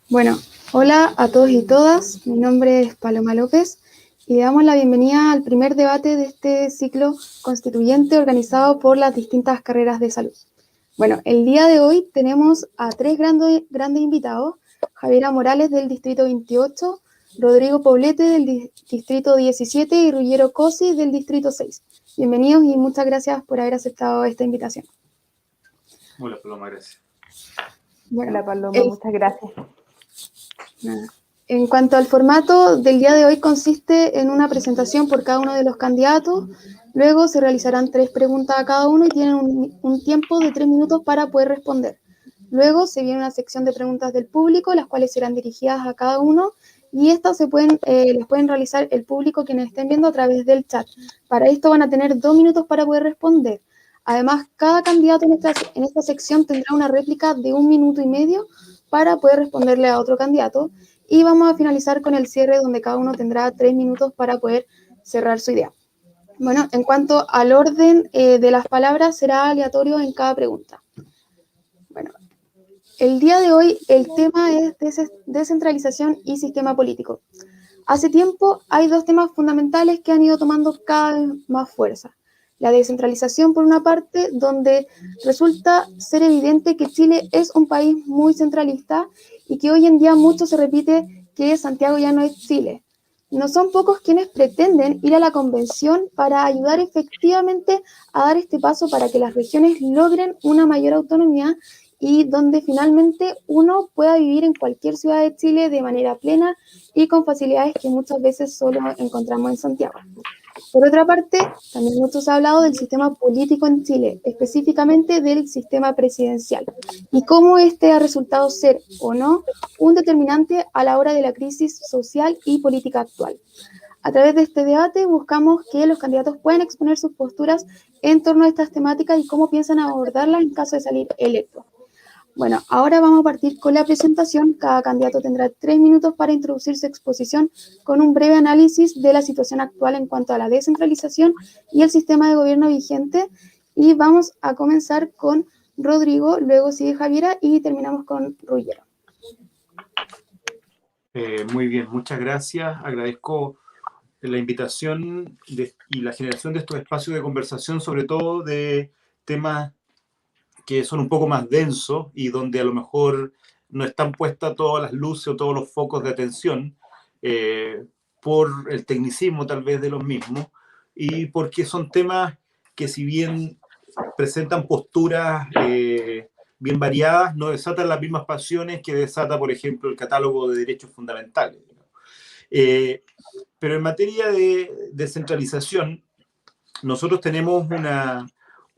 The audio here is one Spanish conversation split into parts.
Bueno, hola a todos y todas, mi nombre es Paloma López y damos la bienvenida al primer debate de este ciclo constituyente organizado por las distintas carreras de salud. Bueno, el día de hoy tenemos a tres grandes invitados: Javiera Morales del Distrito 28, Rodrigo Poblete del Distrito 17 y Ruggiero Cosi del Distrito 6. Bienvenidos y muchas gracias por haber aceptado esta invitación. Hola, Paloma, gracias. Bueno, hola, Paloma, muchas gracias. Nada. En cuanto al formato del día de hoy, consiste en una presentación por cada uno de los candidatos. Luego se realizarán 3 preguntas a cada uno y tienen un tiempo de 3 minutos para poder responder. Luego se viene una sección de preguntas del público, las cuales serán dirigidas a cada uno, y estas les pueden realizar el público quienes estén viendo a través del chat. Para esto van a tener 2 minutos para poder responder. Además, cada candidato en esta sección tendrá una réplica de 1 minuto y medio para poder responderle a otro candidato, y vamos a finalizar con el cierre donde cada uno tendrá 3 minutos para poder cerrar su idea. Bueno, en cuanto al orden de las palabras, será aleatorio en cada pregunta. Bueno, el día de hoy el tema es descentralización y sistema político. Hace tiempo hay 2 temas fundamentales que han ido tomando cada vez más fuerza. La descentralización, por una parte, donde resulta ser evidente que Chile es un país muy centralista y que hoy en día mucho se repite que Santiago ya no es Chile. No son pocos quienes pretenden ir a la convención para ayudar efectivamente a dar este paso para que las regiones logren una mayor autonomía y donde finalmente uno pueda vivir en cualquier ciudad de Chile de manera plena y con facilidades que muchas veces solo encontramos en Santiago. Por otra parte, también mucho se ha hablado del sistema político en Chile, específicamente del sistema presidencial, y cómo este ha resultado ser o no un determinante a la hora de la crisis social y política actual. A través de este debate buscamos que los candidatos puedan exponer sus posturas en torno a estas temáticas y cómo piensan abordarlas en caso de salir electos. Bueno, ahora vamos a partir con la presentación. Cada candidato tendrá 3 minutos para introducir su exposición con un breve análisis de la situación actual en cuanto a la descentralización y el sistema de gobierno vigente. Y vamos a comenzar con Rodrigo, luego sigue Javiera y terminamos con Ruggiero. Muy bien, muchas gracias. Agradezco la invitación y la generación de estos espacios de conversación, sobre todo de temas que son un poco más densos y donde a lo mejor no están puestas todas las luces o todos los focos de atención por el tecnicismo tal vez de los mismos, y porque son temas que, si bien presentan posturas bien variadas, no desatan las mismas pasiones que desata, por ejemplo, el catálogo de derechos fundamentales. Pero en materia de descentralización, nosotros tenemos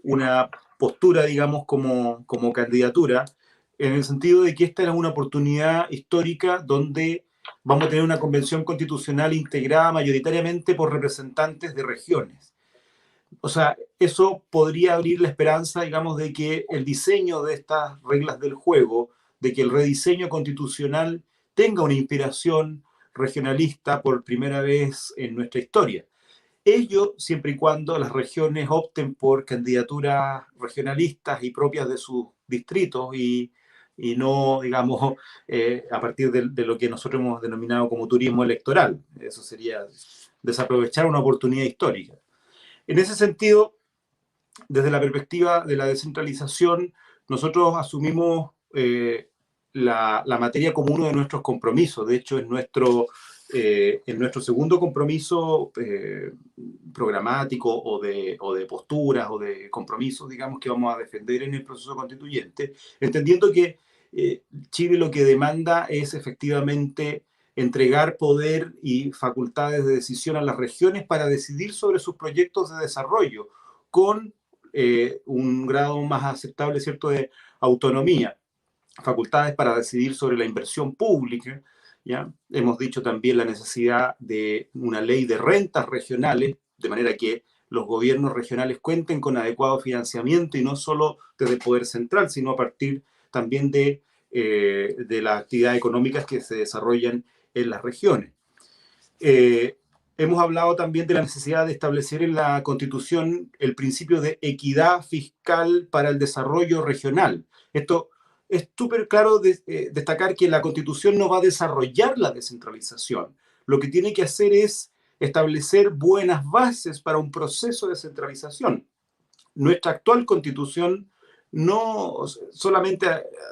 una postura, digamos, como candidatura, en el sentido de que esta era una oportunidad histórica donde vamos a tener una convención constitucional integrada mayoritariamente por representantes de regiones. O sea, eso podría abrir la esperanza, digamos, de que el diseño de estas reglas del juego, de que el rediseño constitucional tenga una inspiración regionalista por primera vez en nuestra historia. Ello siempre y cuando las regiones opten por candidaturas regionalistas y propias de sus distritos y no, digamos, a partir de lo que nosotros hemos denominado como turismo electoral. Eso sería desaprovechar una oportunidad histórica. En ese sentido, desde la perspectiva de la descentralización, nosotros asumimos la materia como uno de nuestros compromisos. De hecho, en nuestro segundo compromiso programático o de posturas o de compromisos, digamos, que vamos a defender en el proceso constituyente, entendiendo que Chile lo que demanda es efectivamente entregar poder y facultades de decisión a las regiones para decidir sobre sus proyectos de desarrollo con un grado más aceptable, ¿cierto?, de autonomía, facultades para decidir sobre la inversión pública, ¿ya? Hemos dicho también la necesidad de una ley de rentas regionales, de manera que los gobiernos regionales cuenten con adecuado financiamiento y no solo desde el poder central, sino a partir también de las actividades económicas que se desarrollan en las regiones. Hemos hablado también de la necesidad de establecer en la Constitución el principio de equidad fiscal para el desarrollo regional. Esto es súper claro destacar que la Constitución no va a desarrollar la descentralización. Lo que tiene que hacer es establecer buenas bases para un proceso de descentralización. Nuestra actual Constitución no solamente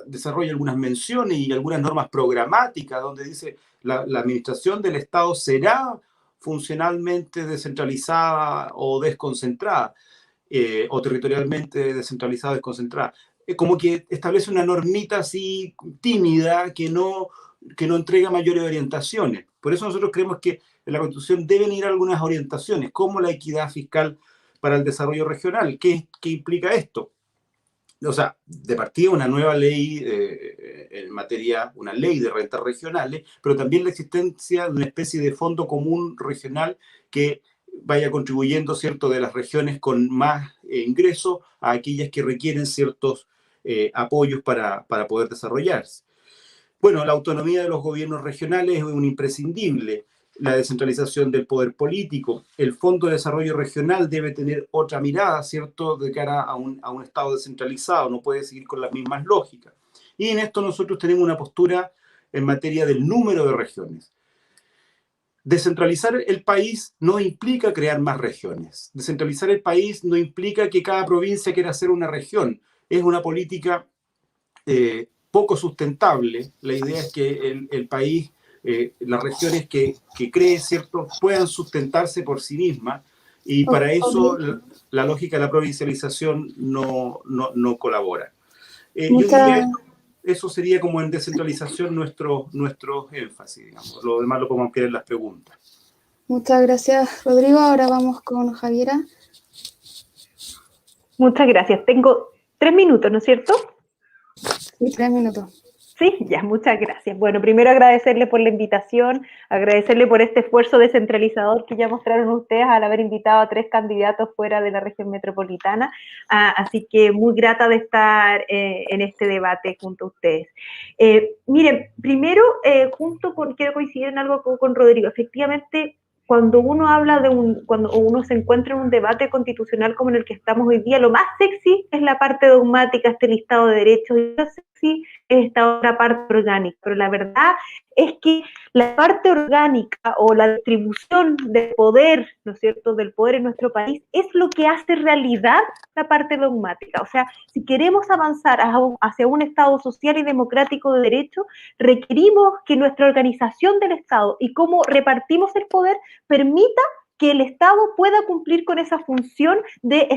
desarrolla algunas menciones y algunas normas programáticas donde dice la administración del Estado será funcionalmente descentralizada o desconcentrada, o territorialmente descentralizada o desconcentrada. Como que establece una normita así tímida que no entrega mayores orientaciones. Por eso nosotros creemos que en la Constitución deben ir algunas orientaciones, como la equidad fiscal para el desarrollo regional. ¿Qué implica esto? O sea, de partida una nueva ley en materia, una ley de rentas regionales, pero también la existencia de una especie de fondo común regional que vaya contribuyendo, ¿cierto?, de las regiones con más ingresos a aquellas que requieren ciertos apoyos para poder desarrollarse. Bueno, la autonomía de los gobiernos regionales es un imprescindible. La descentralización del poder político, el Fondo de Desarrollo Regional debe tener otra mirada, ¿cierto?, de cara a un Estado descentralizado, no puede seguir con las mismas lógicas. Y en esto nosotros tenemos una postura en materia del número de regiones. Descentralizar el país no implica crear más regiones. Descentralizar el país no implica que cada provincia quiera ser una región. Es una política poco sustentable. La idea es que el país, las regiones que cree, ¿cierto?, puedan sustentarse por sí mismas, y para eso la lógica de la provincialización no colabora. Yo diría, eso sería como en descentralización nuestro énfasis, digamos. Lo demás lo podemos querer en las preguntas. Muchas gracias, Rodrigo. Ahora vamos con Javiera. Muchas gracias. Tengo 3 minutos, ¿no es cierto? Sí, 3 minutos. Sí, ya, muchas gracias. Bueno, primero agradecerle por la invitación, agradecerle por este esfuerzo descentralizador que ya mostraron ustedes al haber invitado a 3 candidatos fuera de la región metropolitana, así que muy grata de estar en este debate junto a ustedes. Miren, primero, quiero coincidir en algo con Rodrigo. Efectivamente, cuando uno habla cuando uno se encuentra en un debate constitucional como en el que estamos hoy día, lo más sexy es la parte dogmática, este listado de derechos, y lo sexy es esta otra parte orgánica, pero la verdad es que la parte orgánica o la distribución de poder, ¿no es cierto?, del poder en nuestro país es lo que hace realidad la parte dogmática. O sea, si queremos avanzar hacia un Estado social y democrático de derecho, requerimos que nuestra organización del Estado y cómo repartimos el poder permita que el Estado pueda cumplir con esa función de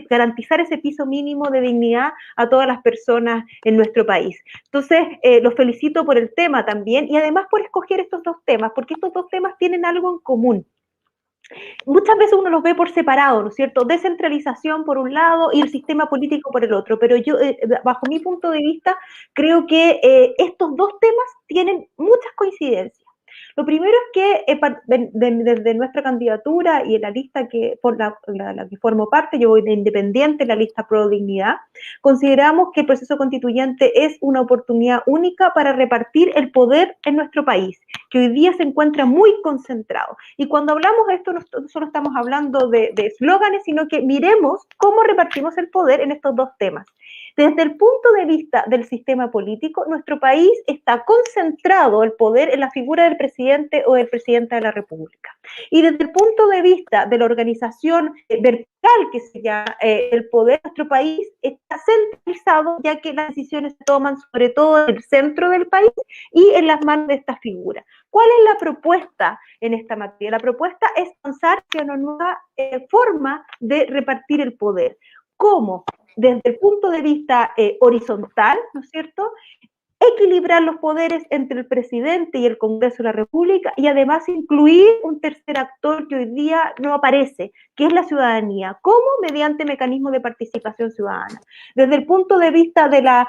garantizar ese piso mínimo de dignidad a todas las personas en nuestro país. Entonces, los felicito por el tema también, y además por escoger estos 2 temas, porque estos 2 temas tienen algo en común. Muchas veces uno los ve por separado, ¿no es cierto? Descentralización por un lado y el sistema político por el otro, pero yo, bajo mi punto de vista, creo que estos 2 temas tienen muchas coincidencias. Lo primero es que desde nuestra candidatura y en la lista por la que formo parte, yo voy de independiente en la lista Pro Dignidad, consideramos que el proceso constituyente es una oportunidad única para repartir el poder en nuestro país, que hoy día se encuentra muy concentrado. Y cuando hablamos de esto, no solo estamos hablando de eslóganes, sino que miremos cómo repartimos el poder en estos 2 temas. Desde el punto de vista del sistema político, nuestro país está concentrado el poder en la figura del presidente o del presidente de la República. Y desde el punto de vista de la organización vertical que se llama el poder, nuestro país está centralizado, ya que las decisiones se toman sobre todo en el centro del país y en las manos de esta figura. ¿Cuál es la propuesta en esta materia? La propuesta es avanzar hacia una nueva forma de repartir el poder. ¿Cómo? Desde el punto de vista horizontal, ¿no es cierto?, equilibrar los poderes entre el presidente y el Congreso de la República, y además incluir un tercer actor que hoy día no aparece, que es la ciudadanía. ¿Cómo? Mediante mecanismos de participación ciudadana. Desde el punto de vista de la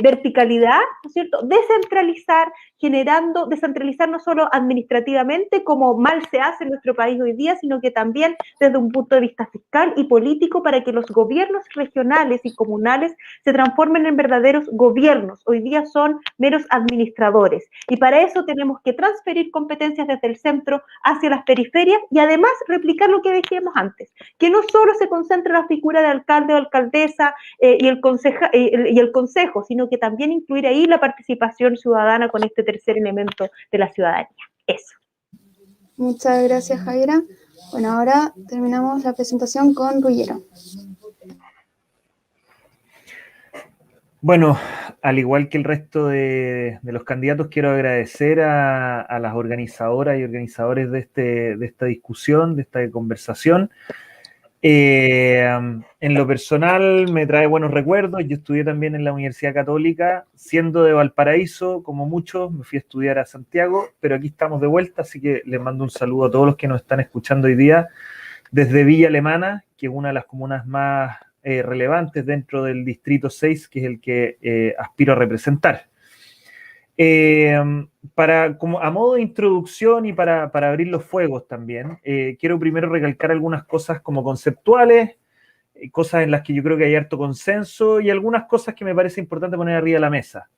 verticalidad, ¿no es cierto?, descentralizar, generando, descentralizar no solo administrativamente, como mal se hace en nuestro país hoy día, sino que también desde un punto de vista fiscal y político, para que los gobiernos regionales y comunales se transformen en verdaderos gobiernos. Hoy día son meros administradores, y para eso tenemos que transferir competencias desde el centro hacia las periferias, y además replicar lo que decíamos antes, que no solo se concentra en la figura de alcalde o alcaldesa y el consejo, sino que también incluir ahí la participación ciudadana con este tercer elemento de la ciudadanía. Eso. Muchas gracias, Javiera. Bueno, ahora terminamos la presentación con Ruggiero. Bueno, al igual que el resto de los candidatos, quiero agradecer a las organizadoras y organizadores de esta discusión, de esta conversación. En lo personal me trae buenos recuerdos. Yo estudié también en la Universidad Católica, siendo de Valparaíso, como muchos, me fui a estudiar a Santiago, pero aquí estamos de vuelta, así que les mando un saludo a todos los que nos están escuchando hoy día desde Villa Alemana, que es una de las comunas más relevantes dentro del Distrito 6, que es el que aspiro a representar. Como a modo de introducción y para abrir los fuegos también, quiero primero recalcar algunas cosas como conceptuales, cosas en las que yo creo que hay harto consenso y algunas cosas que me parece importante poner arriba de la mesa.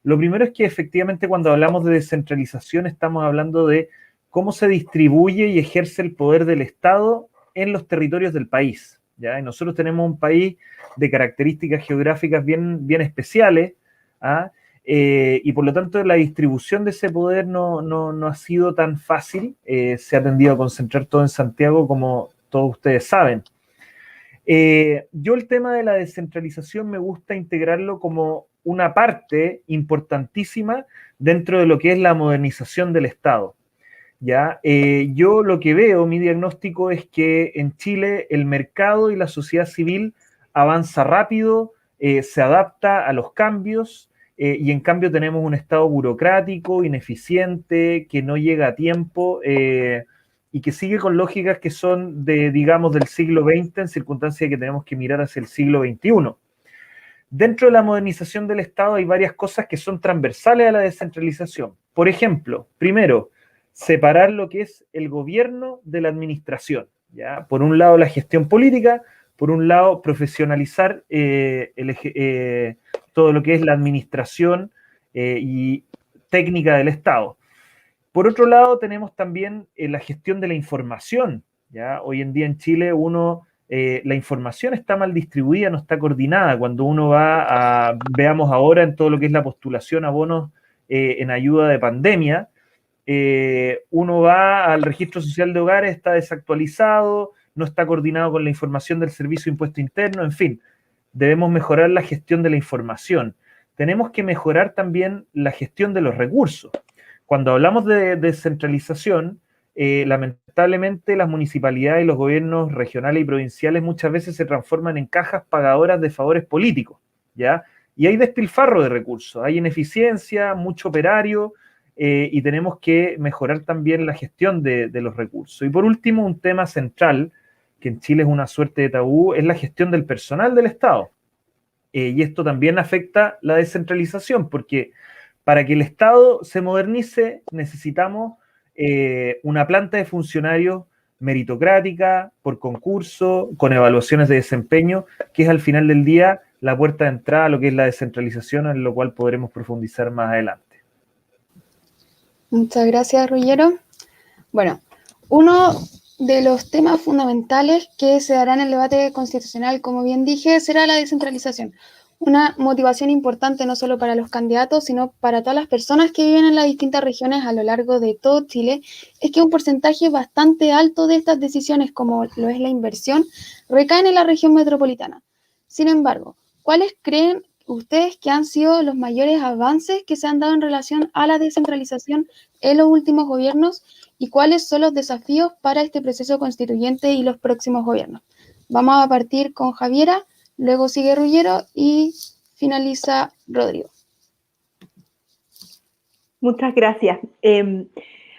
Lo primero es que efectivamente cuando hablamos de descentralización estamos hablando de cómo se distribuye y ejerce el poder del Estado en los territorios del país, ¿ya? Y nosotros tenemos un país de características geográficas bien especiales, ¿ah? Y por lo tanto la distribución de ese poder no ha sido tan fácil. Se ha tendido a concentrar todo en Santiago, como todos ustedes saben. Yo el tema de la descentralización me gusta integrarlo como una parte importantísima dentro de lo que es la modernización del Estado, ¿ya? Yo lo que veo, mi diagnóstico es que en Chile el mercado y la sociedad civil avanza rápido, se adapta a los cambios, y en cambio tenemos un Estado burocrático, ineficiente, que no llega a tiempo y que sigue con lógicas que son digamos, del siglo XX, en circunstancias que tenemos que mirar hacia el siglo XXI. Dentro de la modernización del Estado hay varias cosas que son transversales a la descentralización. Por ejemplo, primero, separar lo que es el gobierno de la administración, ¿ya? Por un lado, la gestión política, por un lado, profesionalizar todo lo que es la administración y técnica del Estado. Por otro lado, tenemos también la gestión de la información, ¿ya? Hoy en día en Chile la información está mal distribuida, no está coordinada. Cuando uno veamos ahora en todo lo que es la postulación a bonos en ayuda de pandemia, uno va al registro social de hogares, está desactualizado, no está coordinado con la información del Servicio de Impuesto Interno, en fin, debemos mejorar la gestión de la información. Tenemos que mejorar también la gestión de los recursos. Cuando hablamos de descentralización, lamentablemente las municipalidades y los gobiernos regionales y provinciales muchas veces se transforman en cajas pagadoras de favores políticos, ¿ya? Y hay despilfarro de recursos, hay ineficiencia, mucho operario, y tenemos que mejorar también la gestión de los recursos. Y por último, un tema central, que en Chile es una suerte de tabú, es la gestión del personal del Estado. Y esto también afecta la descentralización, porque para que el Estado se modernice necesitamos una planta de funcionarios meritocrática, por concurso, con evaluaciones de desempeño, que es al final del día la puerta de entrada a lo que es la descentralización, en lo cual podremos profundizar más adelante. Muchas gracias, Ruggiero. Bueno, uno de los temas fundamentales que se dará en el debate constitucional, como bien dije, será la descentralización. Una motivación importante no solo para los candidatos, sino para todas las personas que viven en las distintas regiones a lo largo de todo Chile, es que un porcentaje bastante alto de estas decisiones, como lo es la inversión, recaen en la región metropolitana. Sin embargo, ¿cuáles creen ustedes que han sido los mayores avances que se han dado en relación a la descentralización en los últimos gobiernos y cuáles son los desafíos para este proceso constituyente y los próximos gobiernos? Vamos a partir con Javiera, luego sigue Ruggiero y finaliza Rodrigo. Muchas gracias.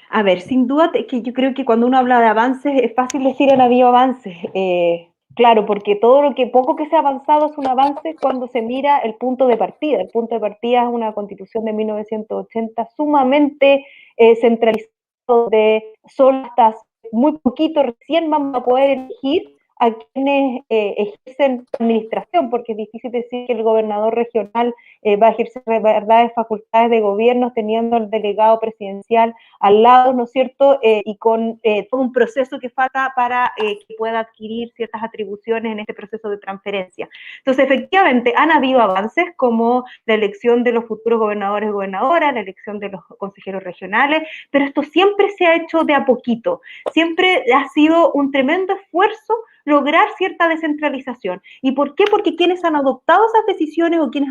A ver, sin duda que yo creo que cuando uno habla de avances es fácil decir han habido avances. Claro, porque todo lo que poco que se ha avanzado es un avance cuando se mira el punto de partida. El punto de partida es una constitución de 1980 sumamente centralizada, donde solo hasta muy poquito recién vamos a poder elegir a quienes ejercen administración, porque es difícil decir que el gobernador regional va a ejercer verdades facultades de gobierno teniendo el delegado presidencial al lado, ¿no es cierto? Y con todo un proceso que falta para que pueda adquirir ciertas atribuciones en este proceso de transferencia. Entonces, efectivamente, han habido avances como la elección de los futuros gobernadores y gobernadoras, la elección de los consejeros regionales, pero esto siempre se ha hecho de a poquito, siempre ha sido un tremendo esfuerzo lograr cierta descentralización. ¿Y por qué? Porque quienes han adoptado esas decisiones o quienes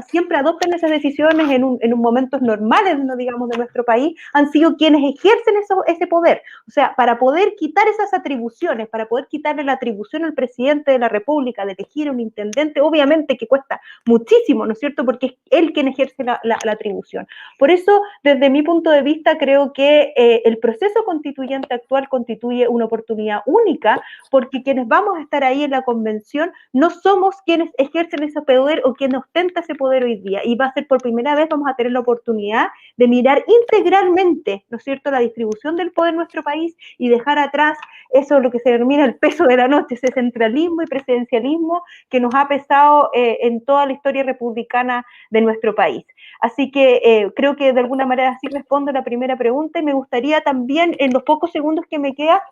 siempre adoptan esas decisiones en un momentos normales, no digamos, de nuestro país, han sido quienes ejercen ese poder. O sea, para poder quitar esas atribuciones, para poder quitarle la atribución al presidente de la República de elegir a un intendente, obviamente que cuesta muchísimo, ¿no es cierto? Porque es él quien ejerce la atribución. Por eso, desde mi punto de vista, creo que el proceso constituyente actual constituye una oportunidad única, porque quienes vamos a estar ahí en la convención no somos quienes ejercen ese poder o quienes ostenta ese poder hoy día, y va a ser por primera vez, vamos a tener la oportunidad de mirar integralmente, ¿no es cierto?, la distribución del poder en nuestro país y dejar atrás eso, lo que se denomina el peso de la noche, ese centralismo y presidencialismo que nos ha pesado en toda la historia republicana de nuestro país. Así que creo que de alguna manera así respondo a la primera pregunta, y me gustaría también, en los pocos segundos que me queda,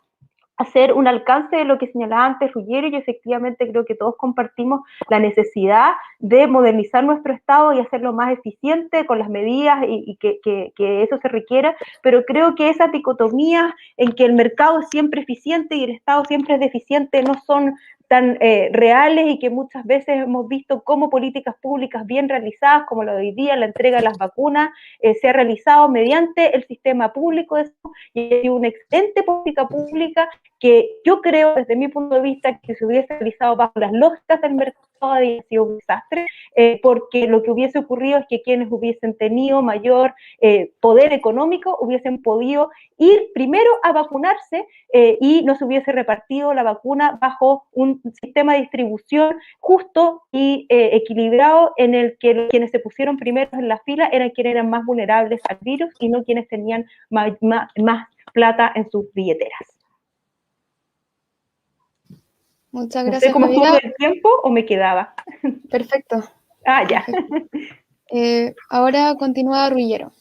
hacer un alcance de lo que señalaba antes Ruggiero. Y efectivamente creo que todos compartimos la necesidad de modernizar nuestro Estado y hacerlo más eficiente con las medidas y que eso se requiera, pero creo que esas dicotomías en que el mercado es siempre eficiente y el Estado siempre es deficiente no son tan reales, y que muchas veces hemos visto cómo políticas públicas bien realizadas, como la de hoy día, la entrega de las vacunas, se ha realizado mediante el sistema público de salud, y hay una excelente política pública que yo creo, desde mi punto de vista, que se hubiese realizado bajo las lógicas del mercado habría sido un desastre, porque lo que hubiese ocurrido es que quienes hubiesen tenido mayor poder económico hubiesen podido ir primero a vacunarse y no se hubiese repartido la vacuna bajo un sistema de distribución justo y equilibrado, en el que quienes se pusieron primero en la fila eran quienes eran más vulnerables al virus y no quienes tenían más plata en sus billeteras. Muchas No gracias, sé cómo estuvo Javiera. el tiempo o me quedaba. Perfecto. Ah, ya. Perfecto. Ahora continúa Ruggiero.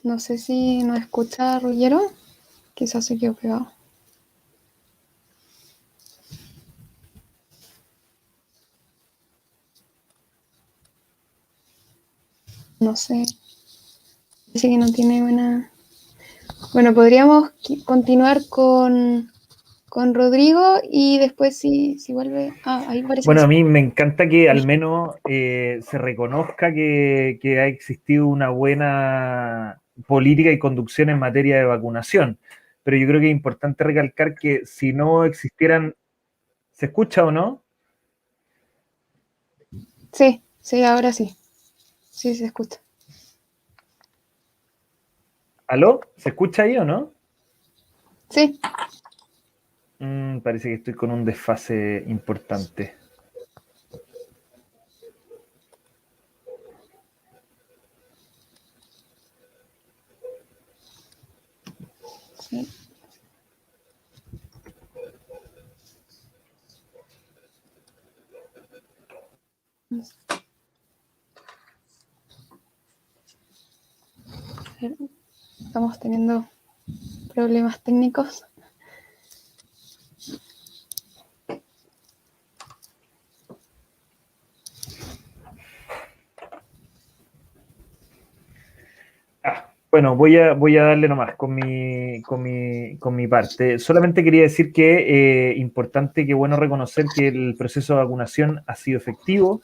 No sé si nos escucha Ruggiero. Quizás se quedó pegado. No sé. Dice que no tiene buena... Bueno, podríamos continuar con Rodrigo y después si vuelve... Ah, ahí parece. Bueno, a mí me encanta que al menos se reconozca que ha existido una buena política y conducción en materia de vacunación, pero yo creo que es importante recalcar que si no existieran... ¿Se escucha o no? Sí, sí, ahora sí. Sí, se escucha. ¿Aló? ¿Se escucha ahí o no? Sí. Parece que estoy con un desfase importante. Sí. Estamos teniendo problemas técnicos. Bueno, voy a darle nomás con mi parte. Solamente quería decir que importante, que bueno reconocer que el proceso de vacunación ha sido efectivo.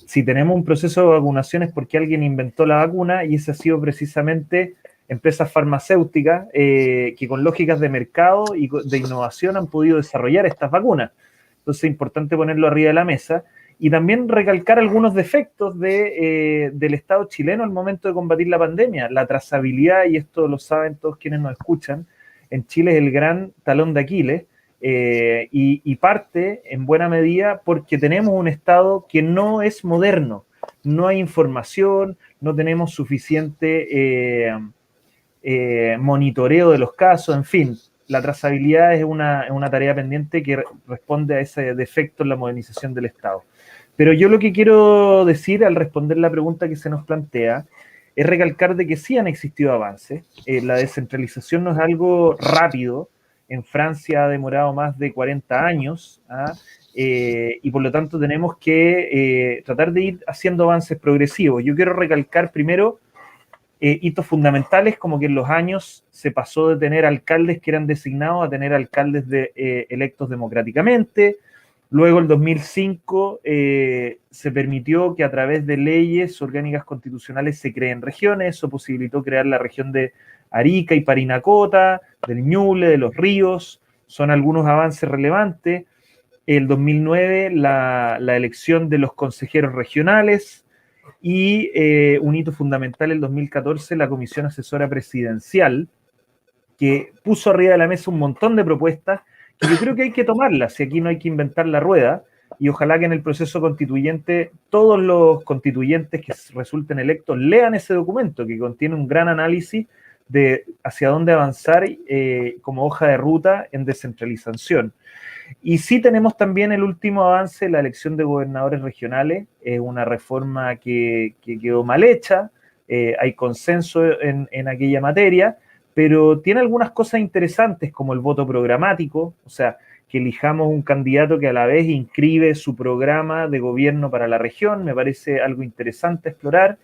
Si tenemos un proceso de vacunación es porque alguien inventó la vacuna, y ese ha sido precisamente empresas farmacéuticas que con lógicas de mercado y de innovación han podido desarrollar estas vacunas. Entonces es importante ponerlo arriba de la mesa. y también recalcar algunos defectos del Estado chileno al momento de combatir la pandemia. La trazabilidad, y esto lo saben todos quienes nos escuchan, en Chile es el gran talón de Aquiles, y parte en buena medida porque tenemos un Estado que no es moderno, no hay información, no tenemos suficiente monitoreo de los casos, en fin. La trazabilidad es una tarea pendiente que responde a ese defecto en la modernización del Estado. Pero yo lo que quiero decir al responder la pregunta que se nos plantea es recalcar de que sí han existido avances. La descentralización no es algo rápido. En Francia ha demorado más de 40 años, y por lo tanto tenemos que tratar de ir haciendo avances progresivos. Yo quiero recalcar primero hitos fundamentales, como que en los años se pasó de tener alcaldes que eran designados a tener alcaldes electos democráticamente. Luego, el 2005, se permitió que a través de leyes orgánicas constitucionales se creen regiones. Eso posibilitó crear la región de Arica y Parinacota, del Ñuble, de los Ríos. Son algunos avances relevantes. El 2009, la elección de los consejeros regionales. Y un hito fundamental, el 2014, la Comisión Asesora Presidencial, que puso arriba de la mesa un montón de propuestas que yo creo que hay que tomarlas, y aquí no hay que inventar la rueda, y ojalá que en el proceso constituyente todos los constituyentes que resulten electos lean ese documento, que contiene un gran análisis de hacia dónde avanzar como hoja de ruta en descentralización. Y sí tenemos también el último avance, la elección de gobernadores regionales. Es una reforma que quedó mal hecha, hay consenso en aquella materia, pero tiene algunas cosas interesantes como el voto programático, o sea, que elijamos un candidato que a la vez inscribe su programa de gobierno para la región. Me parece algo interesante explorar,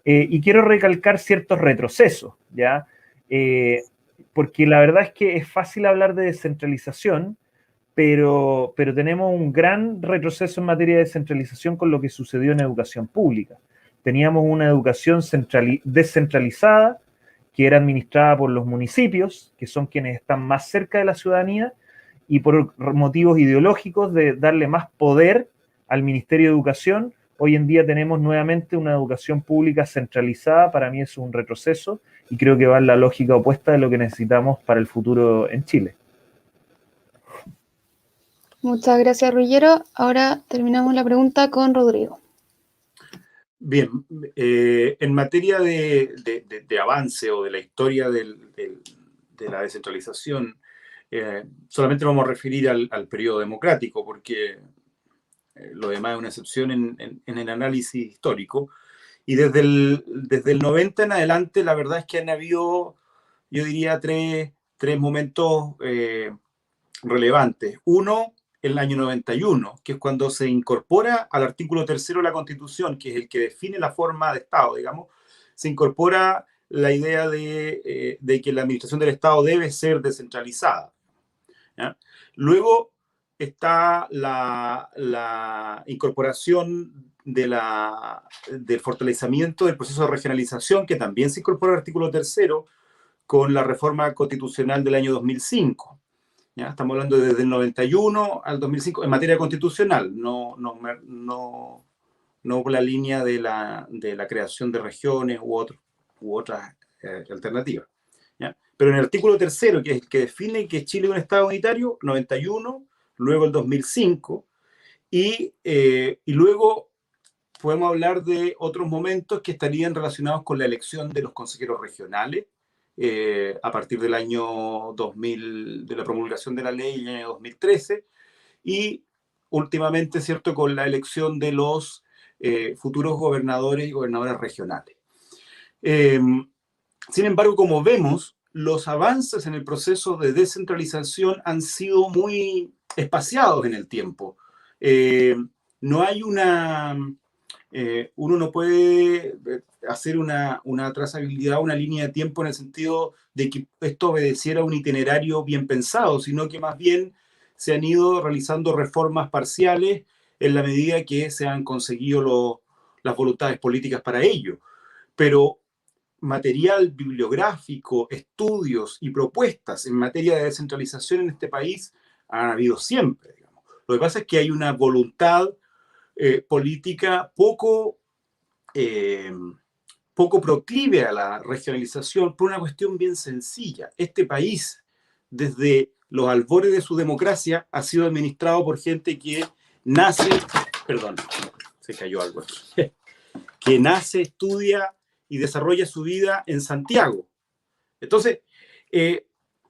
y quiero recalcar ciertos retrocesos, ¿ya? Porque la verdad es que es fácil hablar de descentralización, pero tenemos un gran retroceso en materia de descentralización con lo que sucedió en educación pública. Teníamos una educación descentralizada que era administrada por los municipios, que son quienes están más cerca de la ciudadanía, y por motivos ideológicos de darle más poder al Ministerio de Educación, hoy en día tenemos nuevamente una educación pública centralizada. Para mí eso es un retroceso, y creo que va en la lógica opuesta de lo que necesitamos para el futuro en Chile. Muchas gracias, Ruggiero. Ahora terminamos la pregunta con Rodrigo. Bien, en materia de avance o de la historia de la descentralización, solamente vamos a referir al periodo democrático, porque lo demás es una excepción en el análisis histórico. Y desde el 90 en adelante, la verdad es que han habido, yo diría, tres momentos relevantes. Uno, el año 91, que es cuando se incorpora al artículo 3º de la Constitución, que es el que define la forma de Estado, digamos, se incorpora la idea de que la administración del Estado debe ser descentralizada, ¿ya? Luego está la incorporación del fortalecimiento del proceso de regionalización, que también se incorpora al artículo 3º con la reforma constitucional del año 2005. ¿Ya? Estamos hablando desde el 91 al 2005 en materia constitucional, no por la línea de la creación de regiones u otras alternativas, ¿ya? Pero en el artículo 3º, que es el que define que Chile es un Estado unitario, 91, luego el 2005, y luego podemos hablar de otros momentos que estarían relacionados con la elección de los consejeros regionales, a partir del año 2000, de la promulgación de la ley en el año 2013, y últimamente, ¿cierto?, con la elección de los futuros gobernadores y gobernadoras regionales. Sin embargo, como vemos, los avances en el proceso de descentralización han sido muy espaciados en el tiempo. No hay uno no puede hacer una trazabilidad, una línea de tiempo en el sentido de que esto obedeciera a un itinerario bien pensado, sino que más bien se han ido realizando reformas parciales en la medida que se han conseguido las voluntades políticas para ello. Pero material bibliográfico, estudios y propuestas en materia de descentralización en este país han habido siempre, digamos. Lo que pasa es que hay una voluntad política poco proclive a la regionalización por una cuestión bien sencilla. Este país, desde los albores de su democracia, ha sido administrado por gente que nace, perdón, se cayó algo aquí, que nace, estudia y desarrolla su vida en Santiago. Entonces,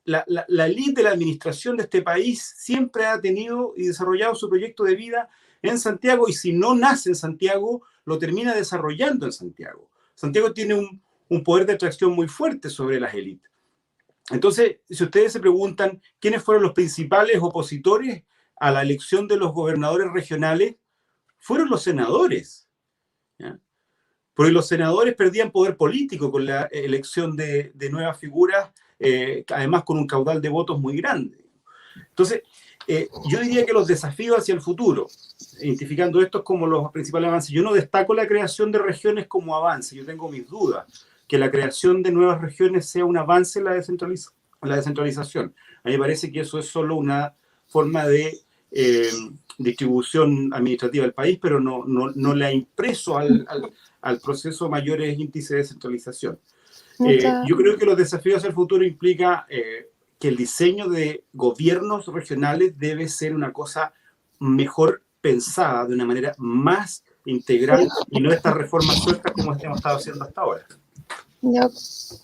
la élite de la administración de este país siempre ha tenido y desarrollado su proyecto de vida en Santiago, y si no nace en Santiago, lo termina desarrollando en Santiago. Santiago tiene un poder de atracción muy fuerte sobre las élites. Entonces, si ustedes se preguntan quiénes fueron los principales opositores a la elección de los gobernadores regionales, fueron los senadores, ¿ya? Porque los senadores perdían poder político con la elección de nuevas figuras, además con un caudal de votos muy grande. Entonces, yo diría que los desafíos hacia el futuro, identificando estos como los principales avances, yo no destaco la creación de regiones como avance, yo tengo mis dudas, que la creación de nuevas regiones sea un avance en la descentralización. A mí me parece que eso es solo una forma de distribución administrativa del país, pero no le ha impreso al proceso mayores índices de descentralización. Yo creo que los desafíos hacia el futuro implica que el diseño de gobiernos regionales debe ser una cosa mejor pensada, de una manera más integral, y no estas reformas sueltas como hemos estado haciendo hasta ahora. Ya,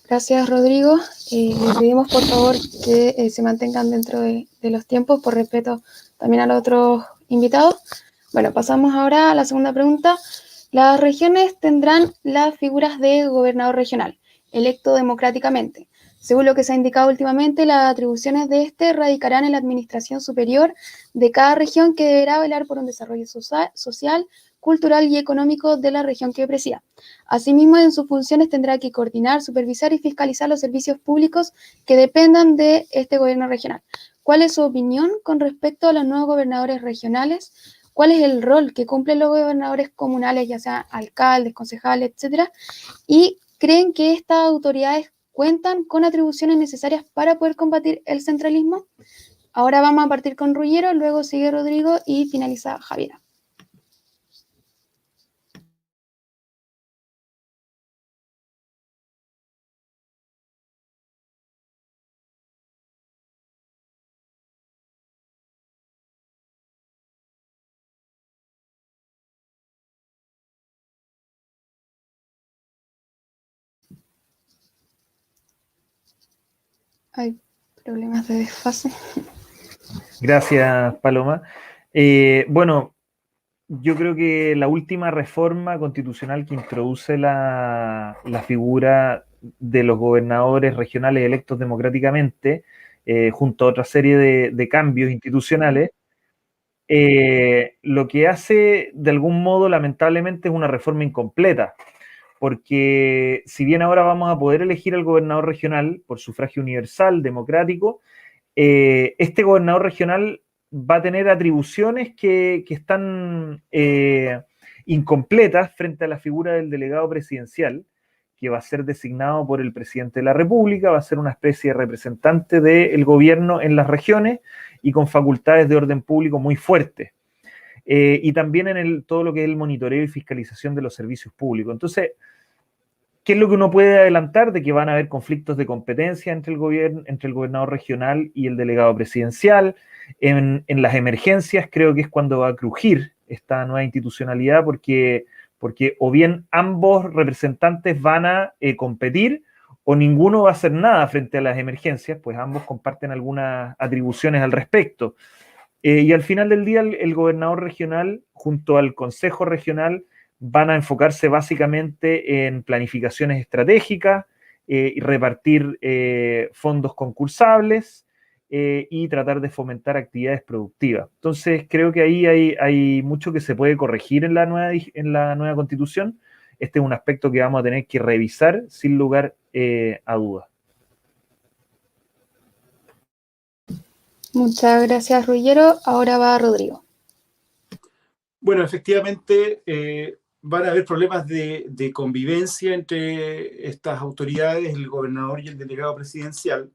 gracias, Rodrigo. Les pedimos, por favor, que se mantengan dentro de los tiempos, por respeto también a los otros invitados. Bueno, pasamos ahora a la segunda pregunta. Las regiones tendrán las figuras de gobernador regional, electo democráticamente. Según lo que se ha indicado últimamente, las atribuciones de este radicarán en la administración superior de cada región, que deberá velar por un desarrollo social, cultural y económico de la región que presida. Asimismo, en sus funciones tendrá que coordinar, supervisar y fiscalizar los servicios públicos que dependan de este gobierno regional. ¿Cuál es su opinión con respecto a los nuevos gobernadores regionales? ¿Cuál es el rol que cumplen los gobernadores comunales, ya sea alcaldes, concejales, etcétera? ¿Y creen que estas autoridades cuentan con atribuciones necesarias para poder combatir el centralismo? Ahora vamos a partir con Ruggiero, luego sigue Rodrigo y finaliza Javiera. Hay problemas de desfase. Gracias, Paloma. Bueno, yo creo que la última reforma constitucional que introduce la figura de los gobernadores regionales electos democráticamente, junto a otra serie de cambios institucionales, lo que hace, de algún modo, lamentablemente, es una reforma incompleta, porque si bien ahora vamos a poder elegir al gobernador regional por sufragio universal, democrático, este gobernador regional va a tener atribuciones que están incompletas frente a la figura del delegado presidencial, que va a ser designado por el presidente de la República, va a ser una especie de representante del gobierno en las regiones y con facultades de orden público muy fuertes. Y también en todo lo que es el monitoreo y fiscalización de los servicios públicos. Entonces, ¿qué es lo que uno puede adelantar? De que van a haber conflictos de competencia entre el gobernador regional y el delegado presidencial. En las emergencias creo que es cuando va a crujir esta nueva institucionalidad, porque o bien ambos representantes van a competir, o ninguno va a hacer nada frente a las emergencias, pues ambos comparten algunas atribuciones al respecto. Y al final del día, el gobernador regional, junto al consejo regional, van a enfocarse básicamente en planificaciones estratégicas y repartir fondos concursables y tratar de fomentar actividades productivas. Entonces, creo que ahí hay mucho que se puede corregir en la nueva Constitución. Este es un aspecto que vamos a tener que revisar sin lugar a dudas. Muchas gracias, Ruggiero. Ahora va Rodrigo. Bueno, efectivamente, van a haber problemas de convivencia entre estas autoridades, el gobernador y el delegado presidencial.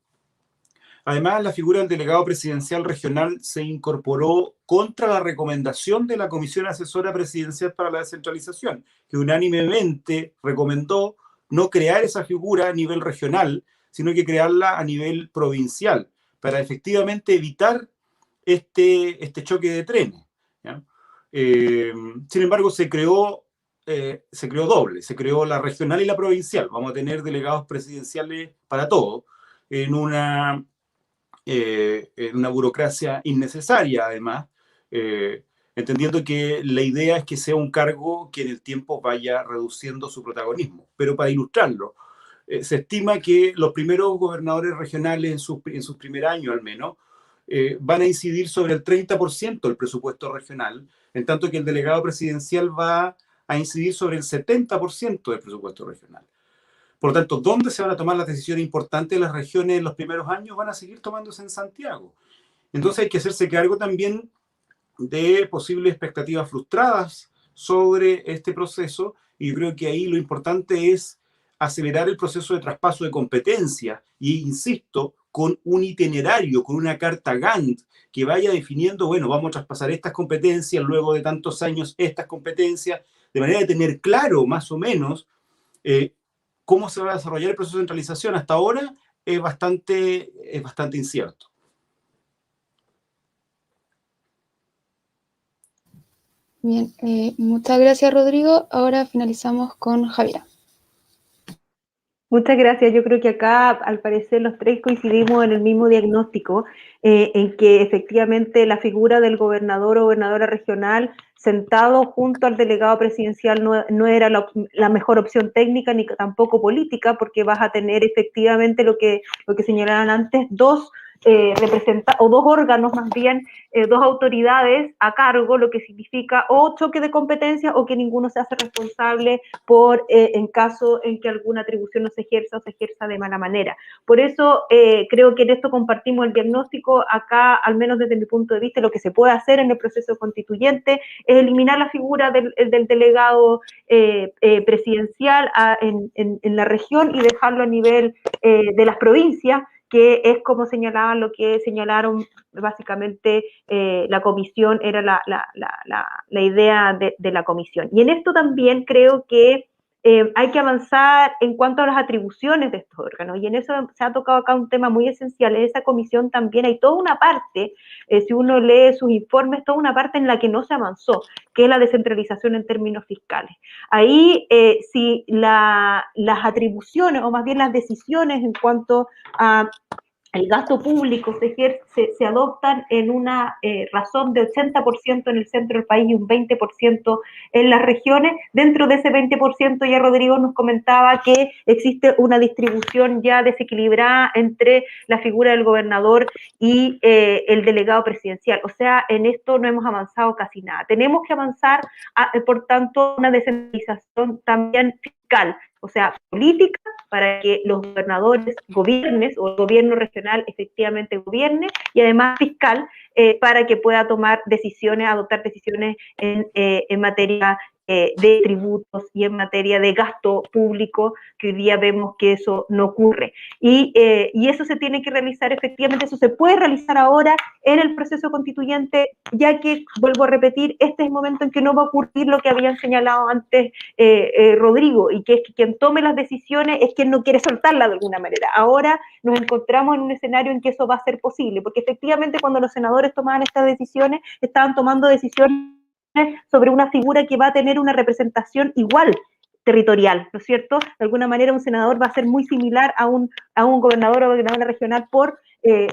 Además, la figura del delegado presidencial regional se incorporó contra la recomendación de la Comisión Asesora Presidencial para la Descentralización, que unánimemente recomendó no crear esa figura a nivel regional, sino que crearla a nivel provincial, para efectivamente evitar este choque de trenes, ¿ya? Sin embargo, se creó doble, se creó la regional y la provincial. Vamos a tener delegados presidenciales para todo, en una burocracia innecesaria, además, entendiendo que la idea es que sea un cargo que en el tiempo vaya reduciendo su protagonismo. Pero para ilustrarlo, se estima que los primeros gobernadores regionales en sus primer años al menos van a incidir sobre el 30% del presupuesto regional, en tanto que el delegado presidencial va a incidir sobre el 70% del presupuesto regional. Por lo tanto, ¿dónde se van a tomar las decisiones importantes de las regiones en los primeros años? Van a seguir tomándose en Santiago. Entonces hay que hacerse cargo también de posibles expectativas frustradas sobre este proceso, y yo creo que ahí lo importante es acelerar el proceso de traspaso de competencia y, insisto, con un itinerario, con una carta Gantt que vaya definiendo, bueno, vamos a traspasar estas competencias, luego de tantos años estas competencias, de manera de tener claro más o menos cómo se va a desarrollar el proceso de centralización. Hasta ahora es bastante incierto. Bien, muchas gracias, Rodrigo. Ahora finalizamos con Javiera. Muchas gracias. Yo creo que acá, al parecer, los tres coincidimos en el mismo diagnóstico, en que efectivamente la figura del gobernador o gobernadora regional sentado junto al delegado presidencial no era la mejor opción técnica ni tampoco política, porque vas a tener efectivamente lo que señalaban antes, dos órganos más bien, dos autoridades a cargo, lo que significa o choque de competencias o que ninguno se hace responsable por en caso en que alguna atribución no se ejerza o se ejerza de mala manera. Por eso creo que en esto compartimos el diagnóstico. Acá, al menos desde mi punto de vista, lo que se puede hacer en el proceso constituyente es eliminar la figura del delegado presidencial en la región y dejarlo a nivel de las provincias, que es como señalaban lo que señalaron básicamente la comisión, era la idea de la comisión. Y en esto también creo que hay que avanzar en cuanto a las atribuciones de estos órganos, y en eso se ha tocado acá un tema muy esencial. En esa comisión también hay toda una parte, si uno lee sus informes, toda una parte en la que no se avanzó, que es la descentralización en términos fiscales. Ahí, si las atribuciones, o más bien las decisiones en cuanto a el gasto público se adoptan en una razón de 80% en el centro del país y un 20% en las regiones. Dentro de ese 20%, ya Rodrigo nos comentaba que existe una distribución ya desequilibrada entre la figura del gobernador y el delegado presidencial. O sea, en esto no hemos avanzado casi nada. Tenemos que avanzar, por tanto, una descentralización también fiscal, o sea, política, para que los gobernadores gobiernen, o el gobierno regional efectivamente gobierne, y además fiscal, para que pueda tomar decisiones, adoptar decisiones en materia de tributos y en materia de gasto público, que hoy día vemos que eso no ocurre. Y eso se tiene que realizar efectivamente, eso se puede realizar ahora en el proceso constituyente, ya que, vuelvo a repetir, este es el momento en que no va a ocurrir lo que habían señalado antes Rodrigo, y que es que quien tome las decisiones es quien no quiere soltarlas de alguna manera. Ahora nos encontramos en un escenario en que eso va a ser posible, porque efectivamente cuando los senadores tomaban estas decisiones, estaban tomando decisiones sobre una figura que va a tener una representación igual territorial, ¿no es cierto? De alguna manera un senador va a ser muy similar a un gobernador o gobernadora regional por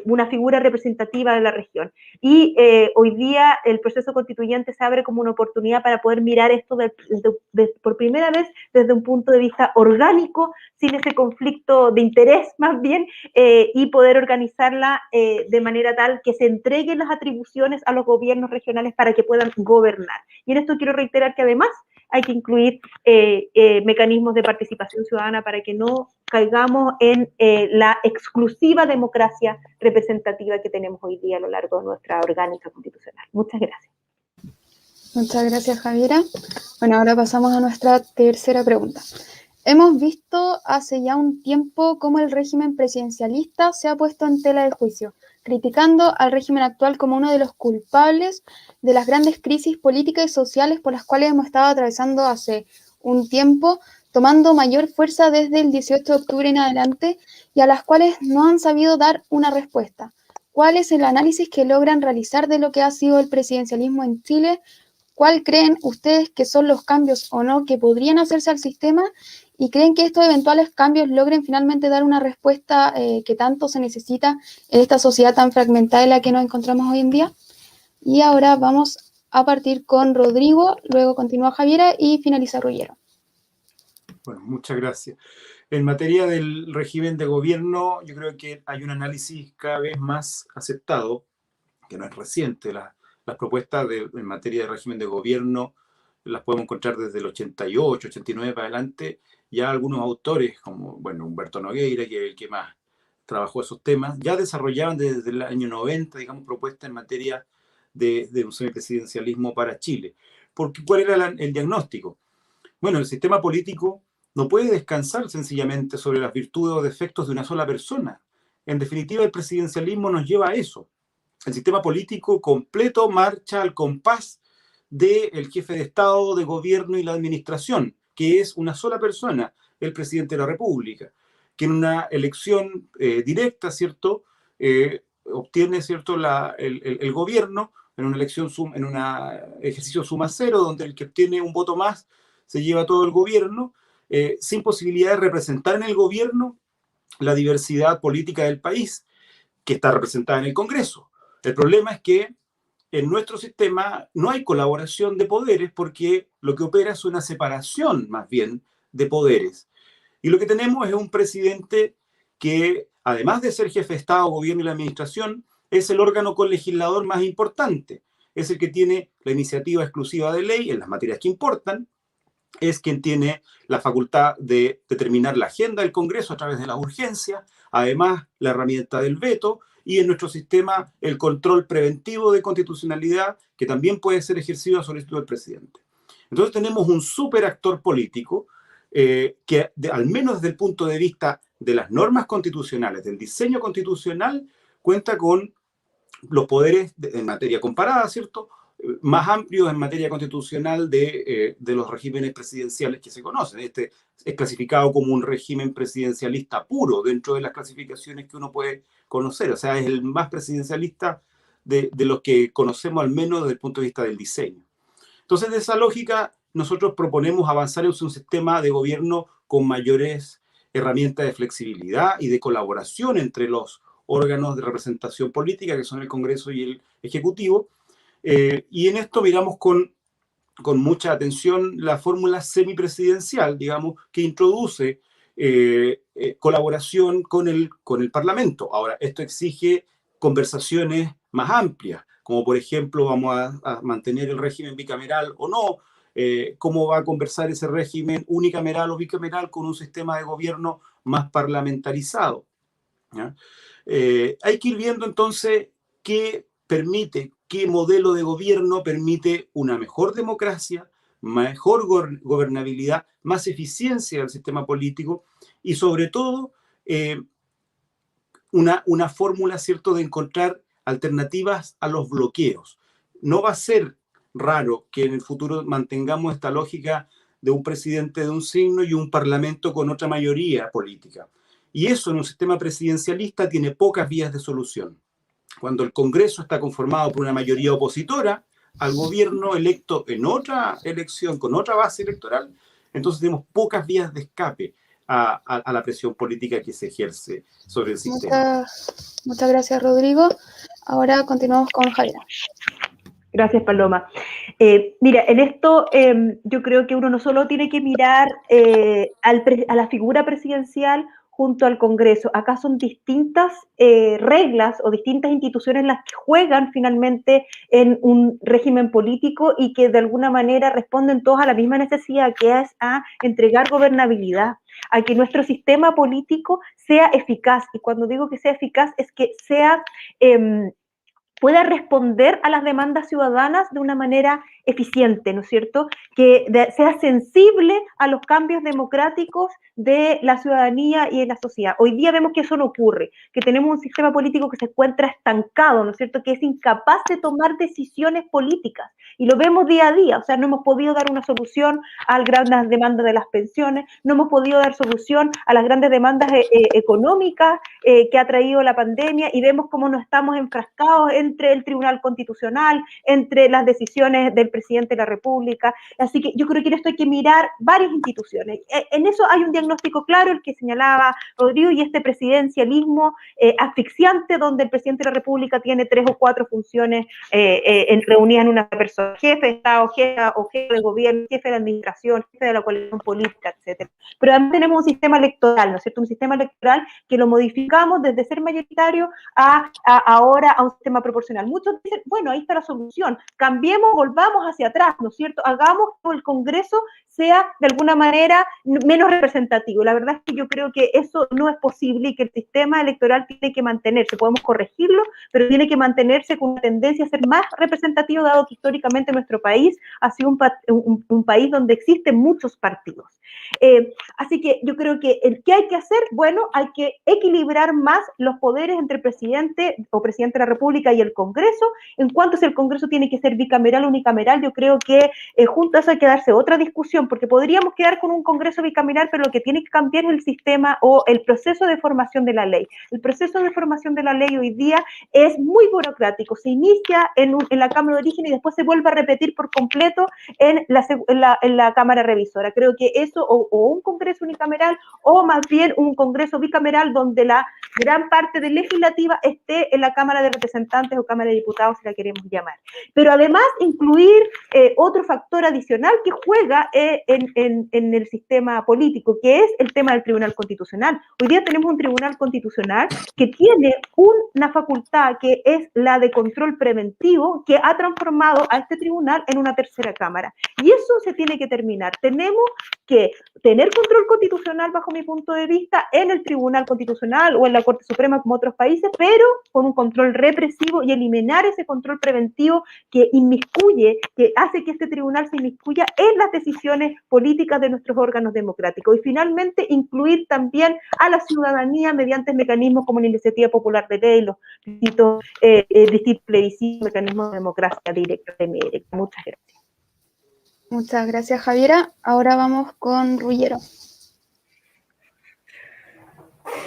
una figura representativa de la región. Y hoy día el proceso constituyente se abre como una oportunidad para poder mirar esto por primera vez desde un punto de vista orgánico, sin ese conflicto de interés más bien, y poder organizarla de manera tal que se entreguen las atribuciones a los gobiernos regionales para que puedan gobernar. Y en esto quiero reiterar que además hay que incluir mecanismos de participación ciudadana para que no caigamos en la exclusiva democracia representativa que tenemos hoy día a lo largo de nuestra orgánica constitucional. Muchas gracias. Muchas gracias, Javiera. Bueno, ahora pasamos a nuestra tercera pregunta. Hemos visto hace ya un tiempo cómo el régimen presidencialista se ha puesto en tela de juicio, criticando al régimen actual como uno de los culpables de las grandes crisis políticas y sociales por las cuales hemos estado atravesando hace un tiempo, tomando mayor fuerza desde el 18 de octubre en adelante y a las cuales no han sabido dar una respuesta. ¿Cuál es el análisis que logran realizar de lo que ha sido el presidencialismo en Chile? ¿Cuál creen ustedes que son los cambios o no que podrían hacerse al sistema? ¿Y creen que estos eventuales cambios logren finalmente dar una respuesta que tanto se necesita en esta sociedad tan fragmentada en la que nos encontramos hoy en día? Y ahora vamos a partir con Rodrigo, luego continúa Javiera y finaliza Ruggiero. Bueno, muchas gracias. En materia del régimen de gobierno, yo creo que hay un análisis cada vez más aceptado, que no es reciente. Las propuestas en materia de régimen de gobierno las podemos encontrar desde el 88, 89 para adelante. Ya algunos autores, como bueno, Humberto Nogueira, que es el que más trabajó esos temas, ya desarrollaban desde el año 90, digamos, propuestas en materia de un semipresidencialismo para Chile. Porque, ¿cuál era el diagnóstico? Bueno, el sistema político no puede descansar sencillamente sobre las virtudes o defectos de una sola persona. En definitiva, el presidencialismo nos lleva a eso. El sistema político completo marcha al compás del jefe de Estado, de gobierno y la administración, que es una sola persona, el presidente de la República, que en una elección directa, ¿cierto?, obtiene, ¿cierto?, el gobierno en una elección, en un ejercicio suma cero, donde el que obtiene un voto más se lleva todo el gobierno, sin posibilidad de representar en el gobierno la diversidad política del país, que está representada en el Congreso. El problema es que en nuestro sistema no hay colaboración de poderes porque lo que opera es una separación más bien de poderes. Y lo que tenemos es un presidente que, además de ser jefe de Estado, gobierno y la administración, es el órgano colegislador más importante. Es el que tiene la iniciativa exclusiva de ley en las materias que importan. Es quien tiene la facultad de determinar la agenda del Congreso a través de la urgencia, además la herramienta del veto y en nuestro sistema el control preventivo de constitucionalidad que también puede ser ejercido a solicitud del presidente. Entonces tenemos un superactor político que al menos desde el punto de vista de las normas constitucionales, del diseño constitucional, cuenta con los poderes en materia comparada, ¿cierto?, más amplios en materia constitucional de los regímenes presidenciales que se conocen. Este es clasificado como un régimen presidencialista puro dentro de las clasificaciones que uno puede conocer. O sea, es el más presidencialista de los que conocemos, al menos desde el punto de vista del diseño. Entonces, de esa lógica, nosotros proponemos avanzar en un sistema de gobierno con mayores herramientas de flexibilidad y de colaboración entre los órganos de representación política, que son el Congreso y el Ejecutivo. Y en esto miramos con mucha atención la fórmula semipresidencial, digamos, que introduce colaboración con el Parlamento. Ahora, esto exige conversaciones más amplias, como por ejemplo, vamos a mantener el régimen bicameral o no, cómo va a conversar ese régimen unicameral o bicameral con un sistema de gobierno más parlamentarizado, ¿ya? Hay que ir viendo entonces qué modelo de gobierno permite una mejor democracia, mejor gobernabilidad, más eficiencia del sistema político y sobre todo una fórmula, ¿cierto?, de encontrar alternativas a los bloqueos. No va a ser raro que en el futuro mantengamos esta lógica de un presidente de un signo y un parlamento con otra mayoría política. Y eso en un sistema presidencialista tiene pocas vías de solución. Cuando el Congreso está conformado por una mayoría opositora al gobierno electo en otra elección, con otra base electoral, entonces tenemos pocas vías de escape a la presión política que se ejerce sobre el sistema. Muchas gracias, Rodrigo. Ahora continuamos con Javier. Gracias, Paloma. Mira, en esto yo creo que uno no solo tiene que mirar a la figura presidencial junto al Congreso. Acá son distintas reglas o distintas instituciones las que juegan finalmente en un régimen político y que de alguna manera responden todas a la misma necesidad, que es a entregar gobernabilidad, a que nuestro sistema político sea eficaz. Y cuando digo que sea eficaz es que sea pueda responder a las demandas ciudadanas de una manera eficiente, ¿no es cierto?, que sea sensible a los cambios democráticos de la ciudadanía y de la sociedad. Hoy día vemos que eso no ocurre, que tenemos un sistema político que se encuentra estancado, ¿no es cierto?, que es incapaz de tomar decisiones políticas, y lo vemos día a día. O sea, no hemos podido dar una solución a las grandes demandas de las pensiones, no hemos podido dar solución a las grandes demandas económicas que ha traído la pandemia, y vemos cómo nos estamos enfrascados entre el Tribunal Constitucional, entre las decisiones del presidente de la República. Así que yo creo que en esto hay que mirar varias instituciones. En eso hay un diagnóstico claro, el que señalaba Rodrigo, y este presidencialismo asfixiante, donde el presidente de la República tiene 3 o 4 funciones reunidas en una persona: jefe de Estado, jefe de gobierno, jefe de administración, jefe de la coalición política, etcétera. Pero además tenemos un sistema electoral, ¿no es cierto? Un sistema electoral que lo modificamos desde ser mayoritario ahora a un sistema proporcional. Muchos dicen, bueno, ahí está la solución, cambiemos, volvamos hacia atrás, ¿no es cierto? Hagamos que el Congreso sea de alguna manera menos representativo. La verdad es que yo creo que eso no es posible y que el sistema electoral tiene que mantenerse. Podemos corregirlo, pero tiene que mantenerse con una tendencia a ser más representativo, dado que históricamente nuestro país ha sido un país donde existen muchos partidos. Así que yo creo que ¿qué hay que hacer? Bueno, hay que equilibrar más los poderes entre el presidente o presidente de la República y el Congreso. En cuanto a si el Congreso tiene que ser bicameral o unicameral, yo creo que junto a eso hay que darse otra discusión, porque podríamos quedar con un Congreso bicameral, pero lo que tiene que cambiar es el sistema o el proceso de formación de la ley. El proceso de formación de la ley hoy día es muy burocrático. Se inicia en la Cámara de Origen y después se vuelve a repetir por completo en la Cámara Revisora. Creo que eso, o un Congreso unicameral, o más bien un Congreso bicameral, donde la gran parte de legislativa esté en la Cámara de Representantes o Cámara de Diputados, si la queremos llamar. Pero además incluir otro factor adicional que juega en el sistema político, que es el tema del Tribunal Constitucional. Hoy día tenemos un Tribunal Constitucional que tiene una facultad que es la de control preventivo, que ha transformado a este tribunal en una tercera cámara. Y eso se tiene que terminar. Tenemos que tener control constitucional, bajo mi punto de vista, en el Tribunal Constitucional o en la Corte Suprema, como otros países, pero con un control represivo, y eliminar ese control preventivo que inmiscuye, que hace que este tribunal se inmiscuya en las decisiones políticas de nuestros órganos democráticos. Y finalmente, incluir también a la ciudadanía mediante mecanismos como la iniciativa popular de ley, los distintos plebiscitos, mecanismos de democracia directa de América. Muchas gracias. Muchas gracias, Javiera. Ahora vamos con Ruggiero.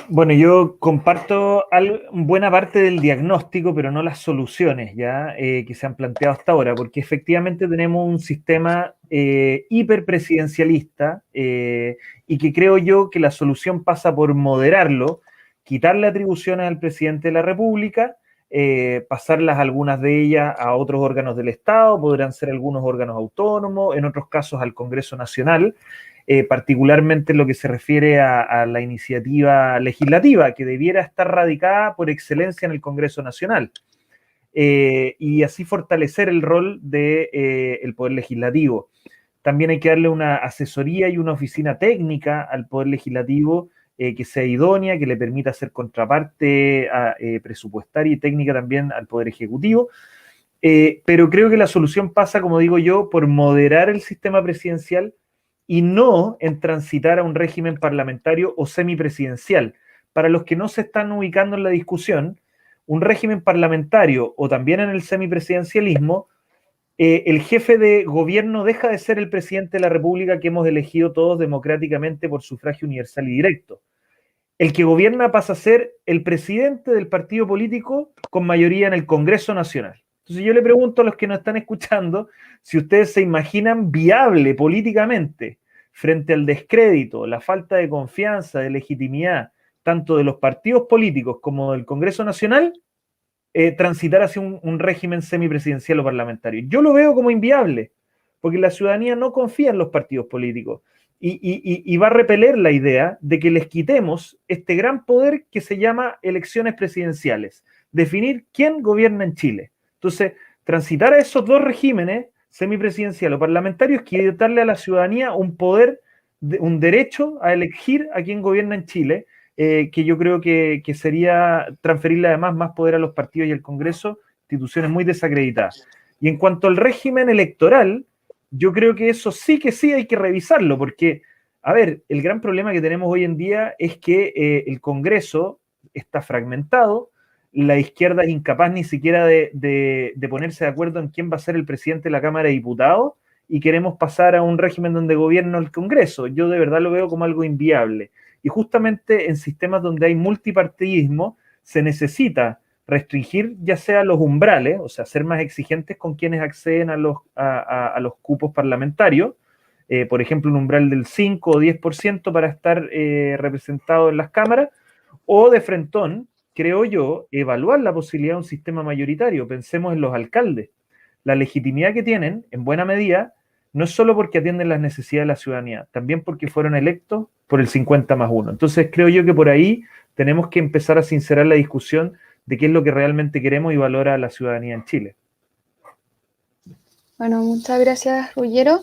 Bueno, yo comparto buena parte del diagnóstico, pero no las soluciones ya que se han planteado hasta ahora, porque efectivamente tenemos un sistema hiperpresidencialista y que creo yo que la solución pasa por moderarlo, quitarle atribuciones al presidente de la República, pasarlas algunas de ellas a otros órganos del Estado, podrán ser algunos órganos autónomos, en otros casos al Congreso Nacional, particularmente en lo que se refiere a la iniciativa legislativa, que debiera estar radicada por excelencia en el Congreso Nacional, y así fortalecer el rol del Poder Legislativo. También hay que darle una asesoría y una oficina técnica al Poder Legislativo que sea idónea, que le permita hacer contraparte presupuestaria y técnica también al Poder Ejecutivo. Pero creo que la solución pasa, como digo yo, por moderar el sistema presidencial y no en transitar a un régimen parlamentario o semipresidencial. Para los que no se están ubicando en la discusión, un régimen parlamentario o también en el semipresidencialismo, el jefe de gobierno deja de ser el presidente de la República que hemos elegido todos democráticamente por sufragio universal y directo. El que gobierna pasa a ser el presidente del partido político con mayoría en el Congreso Nacional. Entonces yo le pregunto a los que nos están escuchando si ustedes se imaginan viable políticamente, frente al descrédito, la falta de confianza, de legitimidad, tanto de los partidos políticos como del Congreso Nacional, transitar hacia un régimen semipresidencial o parlamentario. Yo lo veo como inviable, porque la ciudadanía no confía en los partidos políticos y va a repeler la idea de que les quitemos este gran poder que se llama elecciones presidenciales, definir quién gobierna en Chile. Entonces, transitar a esos dos regímenes, semipresidencial o parlamentario, es quitarle a la ciudadanía un poder, un derecho a elegir a quién gobierna en Chile, que yo creo que sería transferirle además más poder a los partidos y al Congreso, instituciones muy desacreditadas. Y en cuanto al régimen electoral, yo creo que eso sí hay que revisarlo, porque, a ver, el gran problema que tenemos hoy en día es que el Congreso está fragmentado, la izquierda es incapaz ni siquiera de ponerse de acuerdo en quién va a ser el presidente de la Cámara de Diputados, y queremos pasar a un régimen donde gobierna el Congreso. Yo de verdad lo veo como algo inviable. Y justamente en sistemas donde hay multipartidismo se necesita restringir ya sea los umbrales, o sea, ser más exigentes con quienes acceden a los cupos parlamentarios, por ejemplo, un umbral del 5 o 10% para estar representado en las cámaras, o de frentón, creo yo, evaluar la posibilidad de un sistema mayoritario. Pensemos en los alcaldes. La legitimidad que tienen, en buena medida, no es solo porque atienden las necesidades de la ciudadanía, también porque fueron electos por el 50+1. Entonces creo yo que por ahí tenemos que empezar a sincerar la discusión de qué es lo que realmente queremos y valora la ciudadanía en Chile. Bueno, muchas gracias, Ruggiero.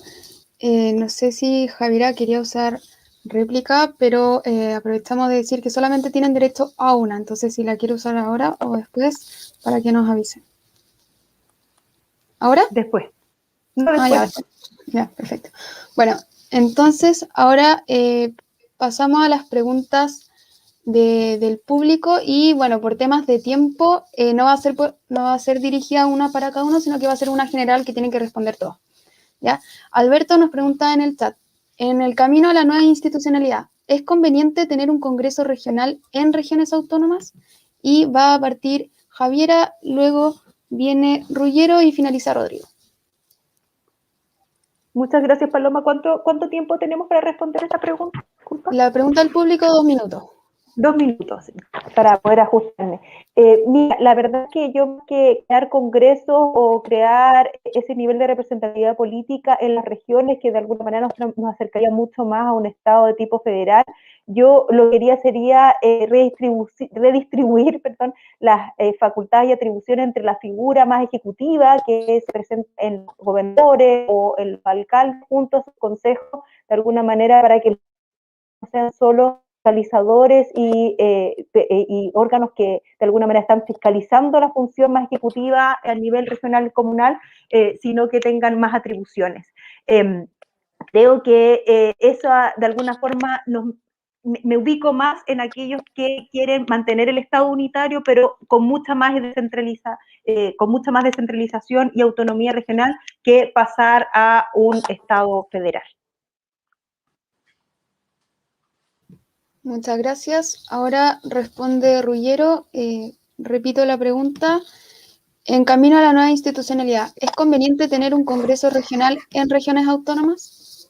No sé si Javiera quería usar réplica, pero aprovechamos de decir que solamente tienen derecho a una, entonces si la quiere usar ahora o después, para que nos avisen. ¿Ahora? Después. No, después. Ya, después. Ya, perfecto. Bueno, entonces ahora pasamos a las preguntas del público y bueno, por temas de tiempo no va a ser dirigida una para cada uno, sino que va a ser una general que tienen que responder todos. ¿Ya? Alberto nos pregunta en el chat, en el camino a la nueva institucionalidad, ¿es conveniente tener un congreso regional en regiones autónomas? Y va a partir Javiera, luego viene Ruggiero y finaliza Rodrigo. Muchas gracias, Paloma. ¿Cuánto tiempo tenemos para responder esta pregunta? Disculpa. La pregunta del público, 2 minutos. 2 minutos para poder ajustarme. Mira, la verdad es que yo que crear congresos o crear ese nivel de representatividad política en las regiones que de alguna manera nos acercaría mucho más a un Estado de tipo federal, yo lo que quería sería redistribuir las facultades y atribuciones entre la figura más ejecutiva que se presenta en los gobernadores o el alcalde junto a su consejo, de alguna manera para que no sean solo fiscalizadores y órganos que de alguna manera están fiscalizando la función más ejecutiva a nivel regional y comunal, sino que tengan más atribuciones. Creo que eso de alguna forma me ubico más en aquellos que quieren mantener el Estado unitario, pero con mucha más descentralización y autonomía regional que pasar a un Estado federal. Muchas gracias. Ahora responde Ruggiero. Repito la pregunta. En camino a la nueva institucionalidad, ¿es conveniente tener un congreso regional en regiones autónomas?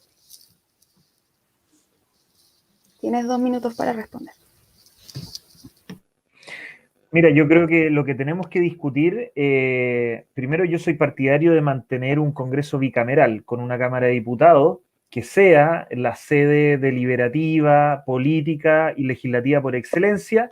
Tienes 2 minutos para responder. Mira, yo creo que lo que tenemos que discutir, primero yo soy partidario de mantener un Congreso bicameral con una Cámara de Diputados que sea la sede deliberativa, política y legislativa por excelencia,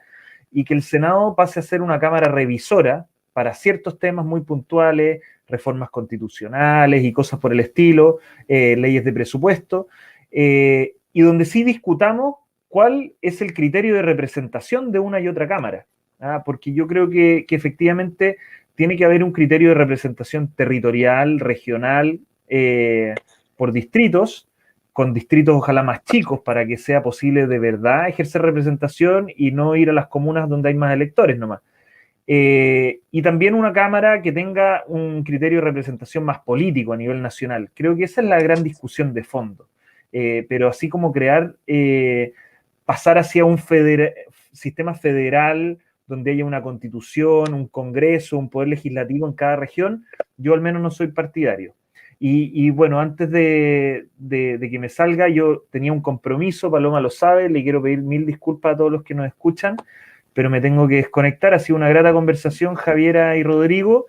y que el Senado pase a ser una Cámara revisora para ciertos temas muy puntuales, reformas constitucionales y cosas por el estilo, leyes de presupuesto, y donde sí discutamos cuál es el criterio de representación de una y otra Cámara. Porque yo creo que efectivamente tiene que haber un criterio de representación territorial, regional, por distritos, con distritos ojalá más chicos para que sea posible de verdad ejercer representación y no ir a las comunas donde hay más electores nomás. Y también una Cámara que tenga un criterio de representación más político a nivel nacional. Creo que esa es la gran discusión de fondo. Pero así como pasar hacia un sistema federal donde haya una constitución, un congreso, un poder legislativo en cada región, yo al menos no soy partidario. Y bueno, antes de que me salga, yo tenía un compromiso, Paloma lo sabe, le quiero pedir 1000 disculpas a todos los que nos escuchan, pero me tengo que desconectar. Ha sido una grata conversación, Javiera y Rodrigo.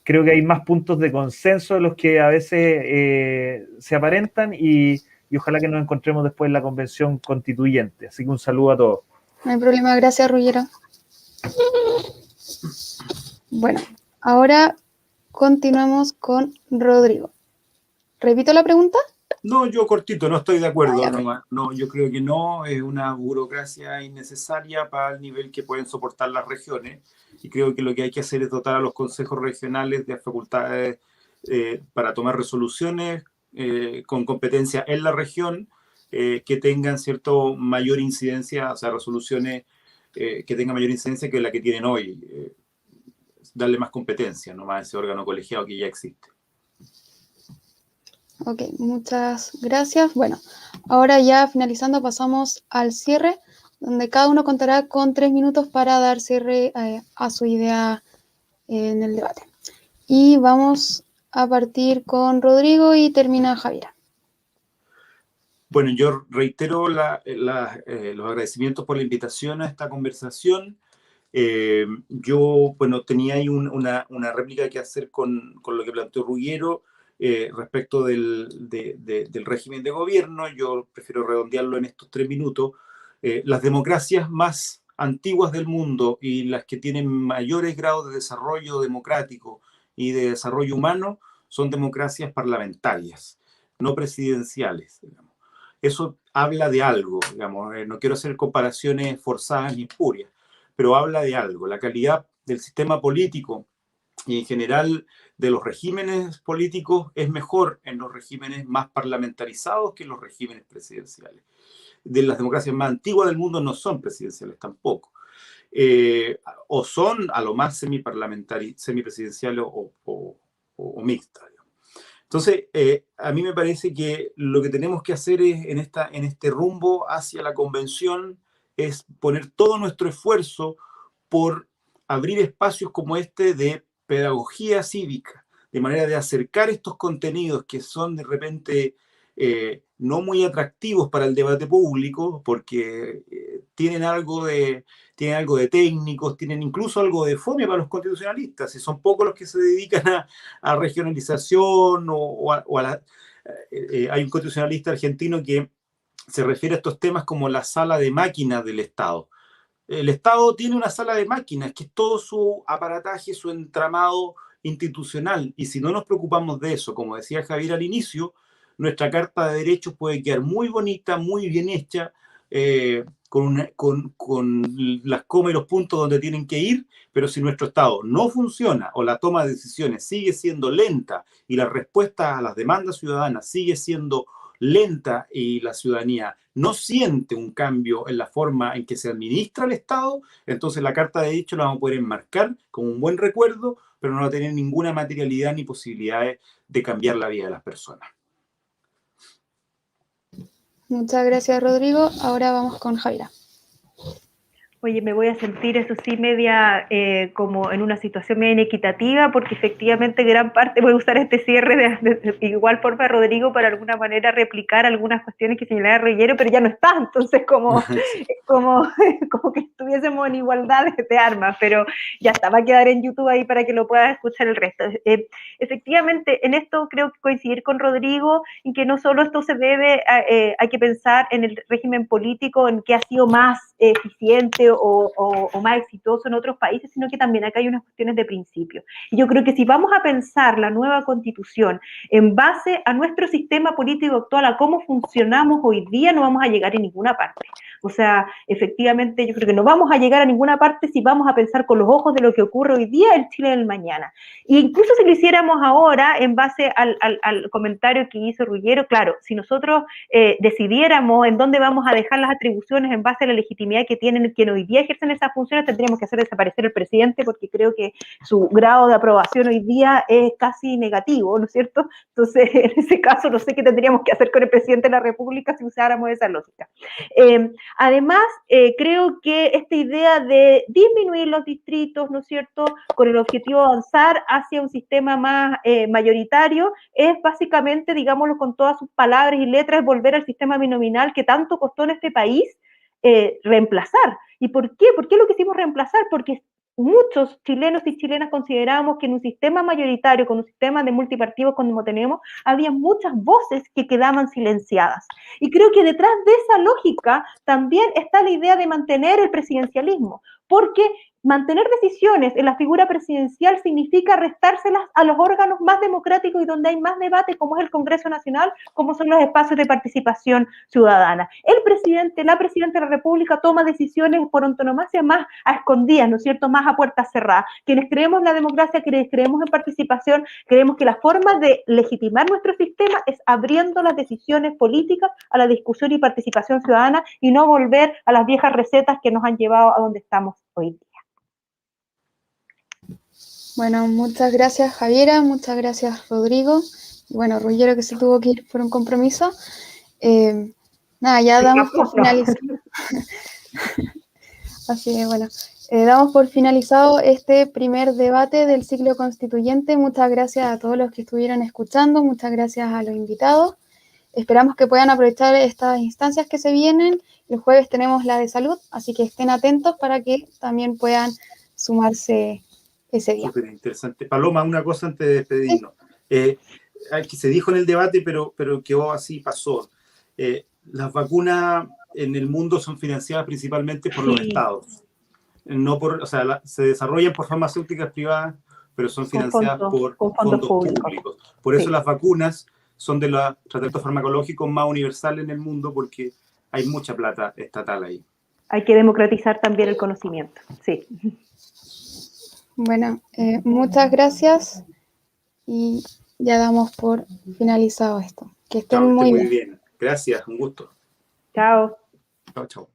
Creo que hay más puntos de consenso de los que a veces se aparentan y ojalá que nos encontremos después en la convención constituyente. Así que un saludo a todos. No hay problema, gracias, Ruggiero. Bueno, ahora continuamos con Rodrigo. ¿Repito la pregunta? No, yo cortito, no estoy de acuerdo. Ya, No, yo creo que no, es una burocracia innecesaria para el nivel que pueden soportar las regiones, y creo que lo que hay que hacer es dotar a los consejos regionales de facultades para tomar resoluciones con competencia en la región que tengan cierto mayor incidencia, o sea, resoluciones que tengan mayor incidencia que la que tienen hoy. Darle más competencia, no más a ese órgano colegiado que ya existe. Ok, muchas gracias. Bueno, ahora ya finalizando pasamos al cierre, donde cada uno contará con 3 minutos para dar cierre a su idea en el debate. Y vamos a partir con Rodrigo y termina Javier. Bueno, yo reitero los agradecimientos por la invitación a esta conversación. Yo, bueno, tenía ahí una réplica que hacer con lo que planteó Ruggiero respecto del régimen de gobierno. Yo prefiero redondearlo en estos 3 minutos. Las democracias más antiguas del mundo y las que tienen mayores grados de desarrollo democrático y de desarrollo humano son democracias parlamentarias, no presidenciales, digamos. Eso habla de algo, digamos. No quiero hacer comparaciones forzadas ni espurias, pero habla de algo. La calidad del sistema político y en general de los regímenes políticos es mejor en los regímenes más parlamentarizados que en los regímenes presidenciales. De las democracias más antiguas del mundo no son presidenciales tampoco. O son a lo más semipresidenciales o mixtas. Entonces, a mí me parece que lo que tenemos que hacer es, en este rumbo hacia la convención es poner todo nuestro esfuerzo por abrir espacios como este de pedagogía cívica, de manera de acercar estos contenidos que son de repente no muy atractivos para el debate público, porque tienen algo de técnicos, tienen incluso algo de fome para los constitucionalistas, y son pocos los que se dedican a regionalización hay un constitucionalista argentino que se refiere a estos temas como la sala de máquinas del Estado. El Estado tiene una sala de máquinas, que es todo su aparataje, su entramado institucional, y si no nos preocupamos de eso, como decía Javier al inicio, nuestra Carta de Derechos puede quedar muy bonita, muy bien hecha, con las comas y los puntos donde tienen que ir, pero si nuestro Estado no funciona o la toma de decisiones sigue siendo lenta y la respuesta a las demandas ciudadanas sigue siendo lenta y la ciudadanía no siente un cambio en la forma en que se administra el Estado, entonces la Carta de Derechos la vamos a poder enmarcar como un buen recuerdo, pero no va a tener ninguna materialidad ni posibilidades de cambiar la vida de las personas. Muchas gracias, Rodrigo. Ahora vamos con Javiera. Oye, me voy a sentir, eso sí, media como en una situación media inequitativa, porque efectivamente gran parte, voy a usar este cierre de igual forma, Rodrigo, para alguna manera replicar algunas cuestiones que señalaba Ruggiero, pero ya no está, entonces como que estuviésemos en igualdad de armas, pero ya está, va a quedar en YouTube ahí para que lo puedas escuchar el resto. Efectivamente, en esto creo que coincidir con Rodrigo, en que no solo esto se debe, hay que pensar en el régimen político, en que ha sido más eficiente o más exitoso en otros países, sino que también acá hay unas cuestiones de principio. Y yo creo que si vamos a pensar la nueva constitución en base a nuestro sistema político actual, a cómo funcionamos hoy día, no vamos a llegar a ninguna parte. O sea, efectivamente, yo creo que no vamos a llegar a ninguna parte si vamos a pensar con los ojos de lo que ocurre hoy día en Chile del mañana. E incluso si lo hiciéramos ahora, en base al comentario que hizo Ruggiero, claro, si nosotros decidiéramos en dónde vamos a dejar las atribuciones en base a la legitimidad que tienen quienes hoy día ejercen esas funciones, tendríamos que hacer desaparecer al presidente, porque creo que su grado de aprobación hoy día es casi negativo, ¿no es cierto? Entonces, en ese caso, no sé qué tendríamos que hacer con el presidente de la República si usáramos esa lógica. Además, creo que esta idea de disminuir los distritos, ¿no es cierto?, con el objetivo de avanzar hacia un sistema más mayoritario, es básicamente, digámoslo con todas sus palabras y letras, volver al sistema binominal que tanto costó en este país reemplazar. ¿Y por qué? ¿Por qué lo quisimos reemplazar? Porque muchos chilenos y chilenas considerábamos que en un sistema mayoritario, con un sistema de multipartidos como tenemos, había muchas voces que quedaban silenciadas. Y creo que detrás de esa lógica también está la idea de mantener el presidencialismo, porque mantener decisiones en la figura presidencial significa restárselas a los órganos más democráticos y donde hay más debate, como es el Congreso Nacional, como son los espacios de participación ciudadana. El presidente, la presidenta de la República toma decisiones por antonomasia más a escondidas, ¿no es cierto?, más a puertas cerradas. Quienes creemos en la democracia, quienes creemos en participación, creemos que la forma de legitimar nuestro sistema es abriendo las decisiones políticas a la discusión y participación ciudadana y no volver a las viejas recetas que nos han llevado a donde estamos hoy día. Bueno, muchas gracias Javiera, muchas gracias Rodrigo. Y bueno, Ruggiero que se tuvo que ir por un compromiso. Nada, ya damos por finalizado. Así que bueno, damos por finalizado este primer debate del ciclo constituyente. Muchas gracias a todos los que estuvieron escuchando, muchas gracias a los invitados. Esperamos que puedan aprovechar estas instancias que se vienen. El jueves tenemos la de salud, así que estén atentos para que también puedan sumarse ese día. Súper interesante. Paloma, una cosa antes de despedirnos. Que se dijo en el debate, pero quedó así, pasó. Las vacunas en el mundo son financiadas principalmente por los estados. No por, o sea, se desarrollan por farmacéuticas privadas, pero son financiadas por fondos públicos. Por eso las vacunas son de los tratamientos farmacológicos más universales en el mundo, porque hay mucha plata estatal ahí. Hay que democratizar también el conocimiento, sí. Bueno, muchas gracias y ya damos por finalizado esto. Que estén muy bien. Gracias, un gusto. Chao. Chao, chao.